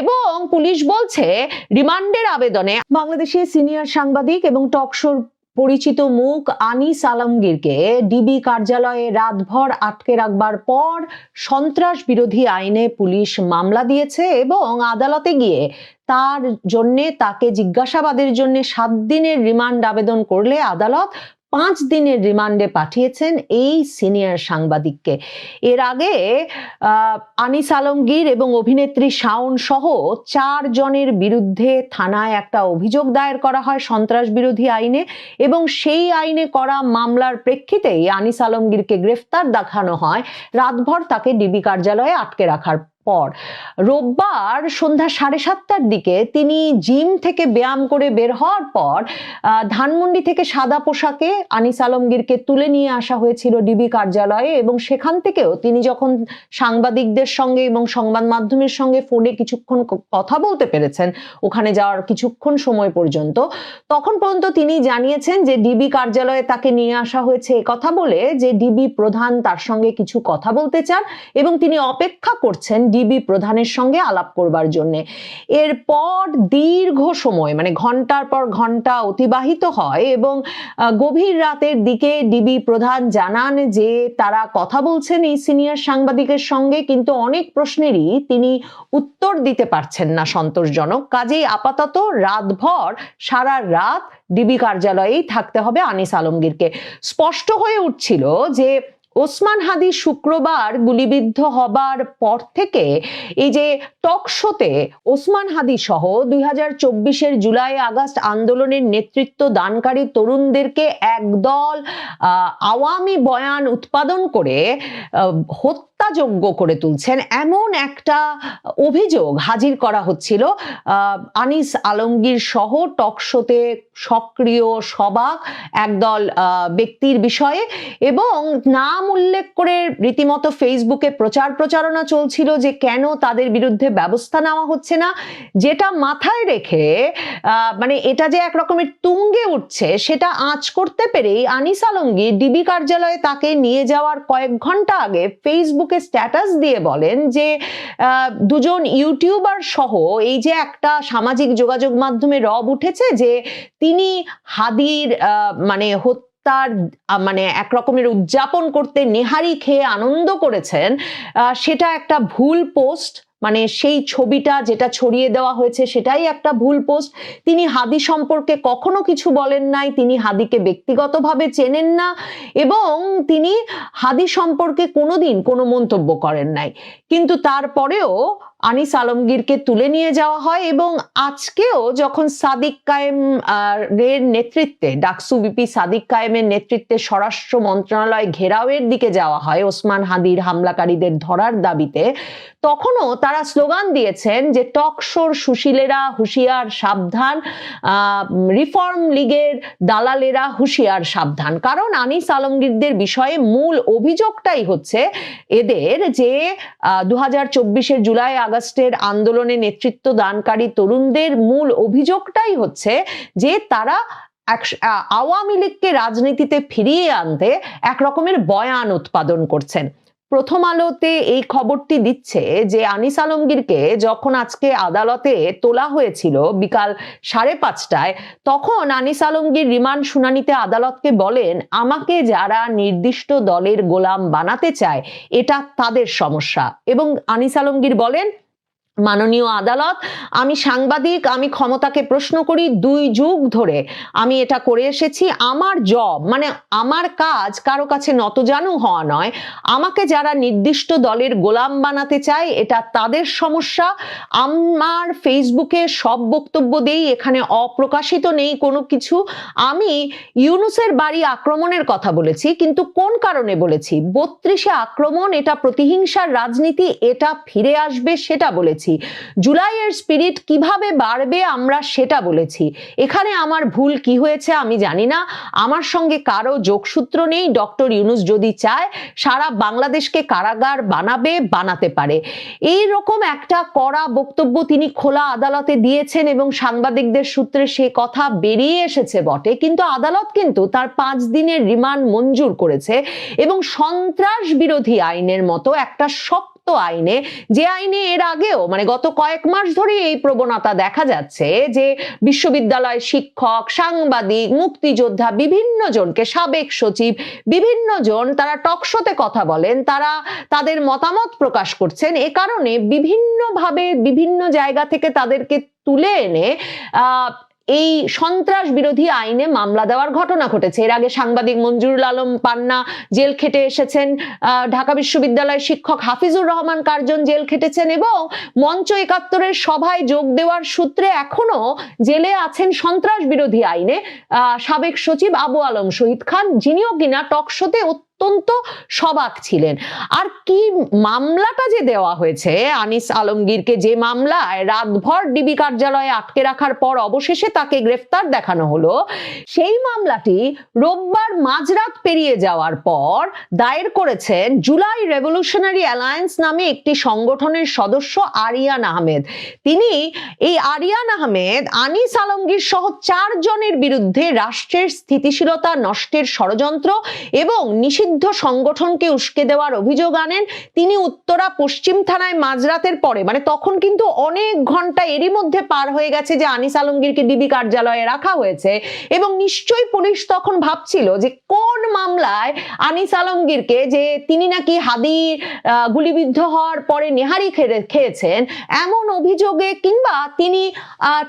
এবং পুলিশ বলছে রিমান্ডের আবেদনে বাংলাদেশের সিনিয়র সাংবাদিক এবং টকশোর পরিচিত মুখ আনিস আলমগীরকে ডিবি কার্যালয়ে রাতভর আটকে রাখবার পর সন্ত্রাস বিরোধী আইনে পুলিশ মামলা দিয়েছে এবং আদালতে গিয়ে তার জন্যে তাকে জিজ্ঞাসাবাদের জন্য 7 দিনের রিমান্ড আবেদন করলে আদালত 5 দিনের রিমান্ডে পাঠিয়েছেন এই সিনিয়র সাংবাদিককে। এর আগে আনিস আলমগীর এবং অভিনেত্রী শাওন সহ 4 জনের বিরুদ্ধে থানায় একটা অভিযোগ দায়ের করা হয় সন্ত্রাস বিরোধী আইনে এবং সেই আইনে করা মামলার প্রেক্ষিতেই আনিস আলমগীরকে গ্রেফতার দেখানো হয় রাতভর তাকে ডিবি কার্যালয়ে আটকে রাখার পর। রোববার সন্ধ্যা 7:30টার দিকে তিনি জিম থেকে ব্যায়াম করে বের হওয়ার পর ধানমন্ডি থেকে সাদা পোশাকে আনিস আলমগীরকে তুলে নিয়ে আসা হয়েছিল ডিবি কার্যালয়ে এবং সেখান থেকেও তিনি যখন সাংবাদিকদের সঙ্গে এবং সংবাদ মাধ্যমের সঙ্গে ফোনে কিছুক্ষণ কথা বলতে পেরেছেন ওখানে যাওয়ার কিছুক্ষণ সময় পর্যন্ত, তখন পর্যন্ত তিনি জানিয়েছেন যে ডিবি কার্যালয়ে তাকে নিয়ে আসা হয়েছে কথা বলে যে ডিবি প্রধান তার সঙ্গে কিছু কথা বলতে চান এবং তিনি অপেক্ষা করছেন ডিবি প্রধানের সঙ্গে আলাপ করবার জন্য। এরপর দীর্ঘ সময় মানে ঘন্টার পর ঘন্টা অতিবাহিত হয় এবং গভীর রাতের দিকে ডিবি প্রধান জানান যে তারা কথা বলছেন এই সিনিয়র সাংবাদিকের সঙ্গে, কিন্তু অনেক প্রশ্নেরই তিনি উত্তর দিতে পারছেন না সন্তোষজনক। কাজেই আপাতত রাতভর সারা রাত ডিবি কার্যালয়েই থাকতে হবে আনিস আলমগীরকে। স্পষ্ট হয়ে উঠছিল যে ওসমান হাদি শুক্রবার গুলিবিদ্ধ হবার পর থেকে এই যে টকশোতে ওসমান হাদি সহ 2024-এর জুলাই আগস্ট আন্দোলনের নেতৃত্ব দানকারী তরুণদেরকে একদল আওয়ামী বয়ান উৎপাদন করে হত্যাযোগ্য করে তুলছেন এমন একটা অভিযোগ হাজির করা হচ্ছিল আনিস আলমগীর সহ টকশোতে সক্রিয় সবাক একদল ব্যক্তির বিষয়ে এবং নাম উল্লেখ করে রীতিমতো ফেসবুকে প্রচারণা চলছিল যে কেন তাদের বিরুদ্ধে ব্যবস্থা নেওয়া হচ্ছে না, যেটা মাথায় রেখে মানে এটা যে এক রকমের তুঙ্গে উঠছে সেটা আঁচ করতে পেরেই আনিস আলমগীর ডিবি কার্যালয়ে তাকে নিয়ে যাওয়ার কয়েক ঘন্টা আগে ফেসবুকে স্ট্যাটাস দিয়ে বলেন যে দুজন ইউটিউবার সহ এই যে একটা সামাজিক যোগাযোগ মাধ্যমে রব উঠেছে যে তিনি হাদির মানে তার মানে এক রকমের উদযাপন করতে নেহারি খেয়ে আনন্দ করেছেন, সেটা একটা ভুল পোস্ট। মানে সেই ছবিটা যেটা ছড়িয়ে দেওয়া হয়েছে সেটাই একটা ভুল পোস্ট। তিনি হাদি সম্পর্কে কখনো কিছু বলেন নাই, তিনি হাদিকে ব্যক্তিগতভাবে চেনেন না এবং তিনি হাদি সম্পর্কে কোনোদিন কোনো মন্তব্য করেন নাই। কিন্তু তারপরেও আনিস আলমগীরকে তুলে নিয়ে যাওয়া হয় এবং আজকেও যখন সাদিক কায়েম এর নেতৃত্বে ডাকসু বিপি সাদিক কায়েমের নেতৃত্বে স্বরাষ্ট্র মন্ত্রণালয় ঘেরাওয়ের দিকে যাওয়া হয় ওসমান হাদির হামলাকারীদের ধরার দাবিতে, তখনও তারা স্লোগান দিয়েছেন যে টকশোর সুশীলেরা হুঁশিয়ার সাবধান, রিফর্ম লীগের দালালেরা হুঁশিয়ার সাবধান। কারণ আনিস আলমগীরদের বিষয়ে মূল অভিযোগটাই হচ্ছে এদের যে 2024-এর জুলাই আগস্টের আন্দোলনে নেতৃত্ব দানকারী তরুণদের মূল অভিযোগটাই হচ্ছে যে তারা আওয়ামী লীগকে রাজনীতিতে ফিরিয়ে আনতে এক রকমের বয়ান উৎপাদন করছেন। প্রথম আলোতে এই খবরটি দিচ্ছে যে আনিস আলমগীরকে যখন আজকে আদালতে তোলা হয়েছিল বিকাল 5:30টায়, তখন আনিস আলমগীর রিমান্ড শুনানিতে আদালতকে বলেন আমাকে যারা নির্দিষ্ট দলের গোলাম বানাতে চায় এটা তাদের সমস্যা। এবং আনিস আলমগীর বলেন মাননীয় আদালত, আমি সাংবাদিক, আমি ক্ষমতাকে প্রশ্ন করি, 2 যুগ ধরে আমি এটা করে এসেছি। আমার জব মানে আমার কাজ কারো কাছে নতজানু হওয়া নয়। আমাকে যারা নির্দিষ্ট দলের গোলাম বানাতে চায় এটা তাদের সমস্যা। আমার ফেসবুকে সব বক্তব্য দেই, এখানে অপ্রকাশিত নেই কোনো কিছু। আমি ইউনুসের বাড়ি আক্রমণের কথা বলেছি, কিন্তু কোন কারণে বলেছি? 32-এ আক্রমণ, এটা প্রতিহিংসার রাজনীতি, এটা ফিরে আসবে সেটা বলেছি। জুলাইয়ের স্পিরিট কিভাবে বাড়বে আমরা সেটা বলেছি। এখানে আমার ভুল কি হয়েছে আমি জানি না, আমার সঙ্গে কারো যোগসূত্র নেই। ডক্টর ইউনুস যদি চায় সারা বাংলাদেশকে কারাগার বানাতে পারে। এই রকম একটা কড়া বক্তব্য তিনি খোলা আদালতে দিয়েছেন এবং সাংবাদিকদের সূত্রে সে কথা বেরিয়ে এসেছে বটে, কিন্তু আদালত কিন্তু তার 5 দিনের রিমান্ড মঞ্জুর করেছে এবং সন্ত্রাস বিরোধী আইনের মতো একটা শক্ত শক্ত আইনে, যে আইনে এর আগেও মানে গত কয়েক মাস ধরে এই প্রবণতা দেখা যাচ্ছে যে বিশ্ববিদ্যালয় শিক্ষক, সাংবাদিক, মুক্তিযোদ্ধা বিভিন্ন জনকে, সাবেক সচিব বিভিন্ন জন তারা টকশোতে কথা বলেন, তারা তাদের মতামত প্রকাশ করছেন। এ কারণে বিভিন্নভাবে বিভিন্ন জায়গা থেকে তাদেরকে তুলে এনে এই সন্ত্রাস বিরোধী আইনে মামলা দেওয়ার ঘটনা ঘটেছে। এর আগে সাংবাদিক মঞ্জুরুল আলম পান্না জেল খেটে এসেছেন, ঢাকা বিশ্ববিদ্যালয়ের শিক্ষক হাফিজুর রহমান কার্জন জেল খেটেছেন, এবং মঞ্চ ৭১-এর সভায় যোগ দেওয়ার সূত্রে এখনো জেলে আছেন সন্ত্রাস বিরোধী আইনে সাবেক সচিব আবু আলম শহীদ খান, যিনিও কিনা টকশোতে অত্যন্ত সবাক ছিলেন। আর কি মামলাটা যে দেওয়া হয়েছে আনিস আলমগীরকে, যে মামলায় রাতভর ডিবি কার্যালয়ে আটকে রাখার পর অবশেষে তাকে গ্রেফতার দেখানো হলো, সেই মামলাটি রোববার মাঝরাত পেরিয়ে যাওয়ার পর দায়ের করেছেন জুলাই রেভলিউশনারি অ্যালায়েন্স নামে একটি সংগঠনের সদস্য আরিয়ান আহমেদ। তিনি এই আরিয়ান আহমেদ আনিস আলমগীর সহ 4 জনের বিরুদ্ধে রাষ্ট্রের স্থিতিশীলতা নষ্টের ষড়যন্ত্র এবং নিষিদ্ধ সংগঠনকে উস্কে দেওয়ার অভিযোগ আনেন। তিনি উত্তরা পশ্চিম থানায় মাঝরাতের পরে, মানে তখন কিন্তু অনেক ঘন্টা এরই মধ্যে পার হয়ে গেছে যে আনিস আলমগীরকে ডিবি কার্যালয়ে রাখা হয়েছে, এবং নিশ্চয়ই পুলিশ তখন ভাবছিল যে কোন মামলায় আনিস আলমগীরকে, যে তিনি নাকি হাদির গুলিবিদ্ধ হওয়ার পরে নেহারি খেয়েছেন এমন অভিযোগে, কিংবা তিনি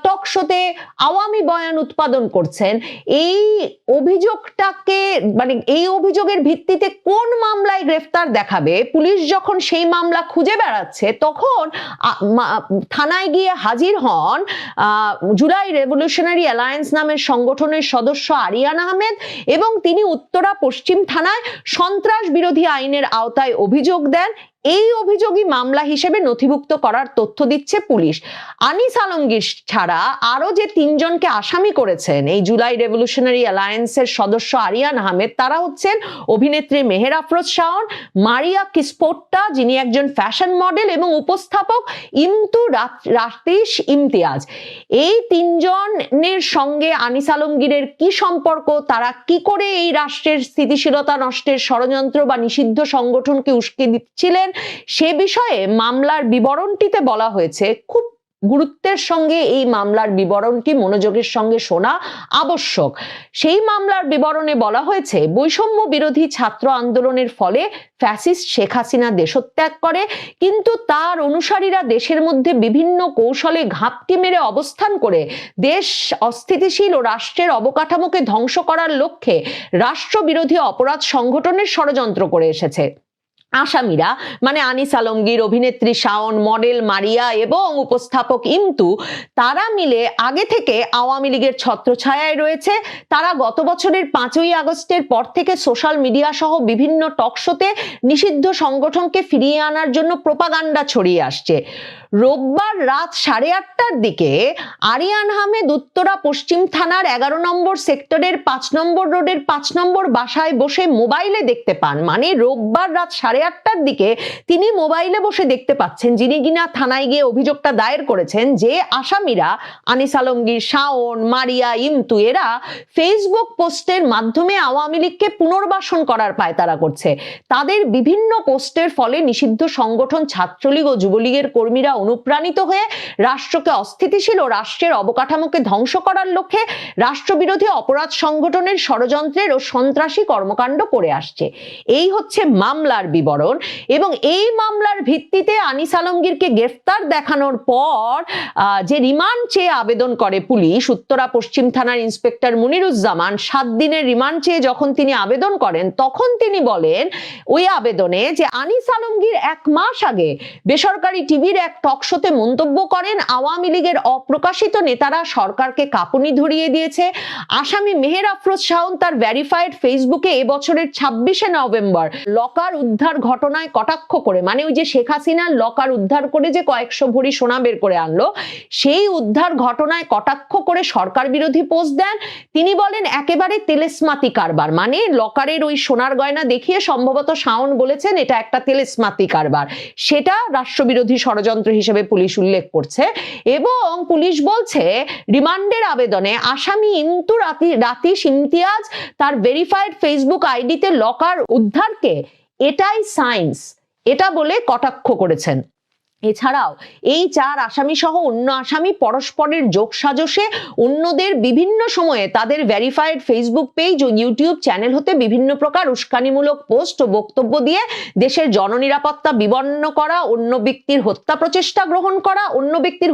টকশোতে আওয়ামী বয়ান উৎপাদন করছেন, এই অভিযোগটাকে মানে এই অভিযোগের ভিত্তিতে কোন মামলায় গ্রেফতার দেখাবে। পুলিশ যখন সেই মামলা খুঁজে বেড়াচ্ছে তখন থানায় গিয়ে হাজির হন জুলাই রেভলিউশনারি অ্যালায়েন্স নামের সংগঠনের সদস্য আরিয়ান আহমেদ, এবং তিনি উত্তরা পশ্চিম থানায় সন্ত্রাস বিরোধী আইনের আওতায় অভিযোগ দেন। এই অভিযোগই মামলা হিসেবে নথিভুক্ত করার তথ্য দিচ্ছে পুলিশ। আনিস আলমগীর ছাড়া আরো যে 3 জনকে আসামি করেছেন এই জুলাই রেভলিউশনারি অ্যালায়েন্সের সদস্য আরিয়ান আহমেদ, তারা হচ্ছেন অভিনেত্রী মেহের আফরোজ শাওন, মারিয়া কিসপোট্টা যিনি একজন ফ্যাশন মডেল, এবং উপস্থাপক ইমতু রাতিশ ইমতিয়াজ। এই 3 জনের সঙ্গে আনিস আলমগীরের কি সম্পর্ক, তারা কি করে এই রাষ্ট্রের স্থিতিশীলতা নষ্টের ষড়যন্ত্র বা নিষিদ্ধ সংগঠনকে উস্কে দিচ্ছিলেন, সে বিষয়ে মামলার বিবরণটিতে বলা হয়েছে। খুব গুরুত্বের সঙ্গে এই মামলার বিবরণটি মনোযোগের সঙ্গে শোনা আবশ্যক। সেই মামলার বিবরণে বলা হয়েছে, বৈষম্য বিরোধী ছাত্র আন্দোলনের ফলে ফ্যাসিস্ট শেখ হাসিনা দেশত্যাগ করে, কিন্তু তার অনুসারীরা দেশের মধ্যে বিভিন্ন কৌশলে ঘাপটি মেরে অবস্থান করে দেশ অস্থিতিশীল ও রাষ্ট্রের অবকাঠামোকে ধ্বংস করার লক্ষ্যে রাষ্ট্রবিরোধী অপরাধ সংগঠনের ষড়যন্ত্র করে এসেছে। আসামিরা মানে আনিস আলমগীর, অভিনেত্রী শাওন, মডেল মারিয়া এবং উপস্থাপক ইমতু, তারা মিলে আগে থেকে আওয়ামী লীগের ছত্রছায়ায় রয়েছে। তারা গত বছরের 5ই আগস্টের পর থেকে সোশ্যাল মিডিয়া সহ বিভিন্ন টকশোতে নিষিদ্ধ সংগঠনকে ফিরিয়ে আনার জন্য প্রোপাগান্ডা ছড়িয়ে আসছে। রোববার রাত 8:30টার দিকে আরিয়ান আহমেদ উত্তরা পশ্চিম থানার 11 নম্বর সেক্টরের 5 নম্বর রোডের 5 নম্বর বাসায় বসে মোবাইলে দেখতে পান। মানে রোববার রাত 8:30টার দিকে তিনি মোবাইলে বসে দেখতে পাচ্ছেন, যিনি কিনা থানায় গিয়ে অভিযোগটা দায়ের করেছেন, যে আসামিরা আনিস আলমগীর, শাওন, মারিয়া, ইমতু এরা ফেসবুক পোস্টের মাধ্যমে আওয়ামী লীগকে পুনর্বাসন করার পায়তারা করছে। তাদের বিভিন্ন পোস্টের ফলে নিষিদ্ধ সংগঠন ছাত্রলীগ ও যুবলীগের কর্মীরা অনুপ্রাণিত হয়ে রাষ্ট্রকে অস্থিতিশীল ও রাষ্ট্রের অবকাঠামোকে ধ্বংস করার লক্ষ্যে রাষ্ট্রবিরোধী অপরাধ সংগঠনের ষড়যন্ত্রের ও সন্ত্রাসী কর্মকাণ্ড করে আসছে। এই হচ্ছে মামলার বিবরণ, এবং এই মামলার ভিত্তিতে আনিস আলমগীরকে গ্রেফতার দেখানোর পর যে রিমান্ড চেয়ে আবেদন করে পুলিশ, উত্তরা পশ্চিম থানার ইন্সপেক্টর মুনিরুজ্জামান 7 দিনের রিমান্ড চেয়ে যখন তিনি আবেদন করেন, তখন তিনি বলেন ওই আবেদনে যে আনিস আলমগীর 1 মাস আগে বেসরকারি টিভির এক টকশোতে মন্তব্য করেন, আওয়ামী লীগের অপ্রকাশিত নেতারা সরকারকে কাঁপুনি ধরিয়ে দিয়েছে। আসামি মেহের আফরোজ শাওন তার ভেরিফাইড ফেসবুকে এবছরের 26শে নভেম্বর লকার উদ্ধার ঘটনায় কটাক্ষ করে, মানে ওই যে শেখ হাসিনার লকার উদ্ধার করে যে কয়েকশো ভরি সোনা বের করে আনলো, সেই উদ্ধার ঘটনায় কটাক্ষ করে সরকার বিরোধী পোস্ট দেন। তিনি বলেন একেবারে তেলেসমাতি কারবার, মানে লকারের ওই সোনার গয়না দেখিয়ে সম্ভবত শাওন বলেছেন এটা একটা তেলেসমাতি কারবার, সেটা রাষ্ট্রবিরোধী ষড়যন্ত্র হিসেবে পুলিশ উল্লেখ করছে। এবং পুলিশ বলছে রিমান্ডের আবেদনে আসামি ইমতু রাতিশ ইমতিয়াজ তার ভেরিফাইড ফেসবুক আইডিতে লকার উদ্ধারকে এটাই সায়েন্স, এটা বলে কটাক্ষ করেছেন। এছাড়াও এই 4 আসামি সহ অন্য আসামি পরস্পরের যোগসাজশে অন্যদের বিভিন্ন সময়ে তাদের ভেরিফাইড ফেসবুক পেজ ও ইউটিউব চ্যানেল হতে বিভিন্ন প্রকার উস্কানিমূলক পোস্ট ও বক্তব্য দিয়ে দেশের জননিরাপত্তা বিবন্ন করা, অন্য ব্যক্তির হত্যা প্রচেষ্টা গ্রহণ করা, অন্য ব্যক্তির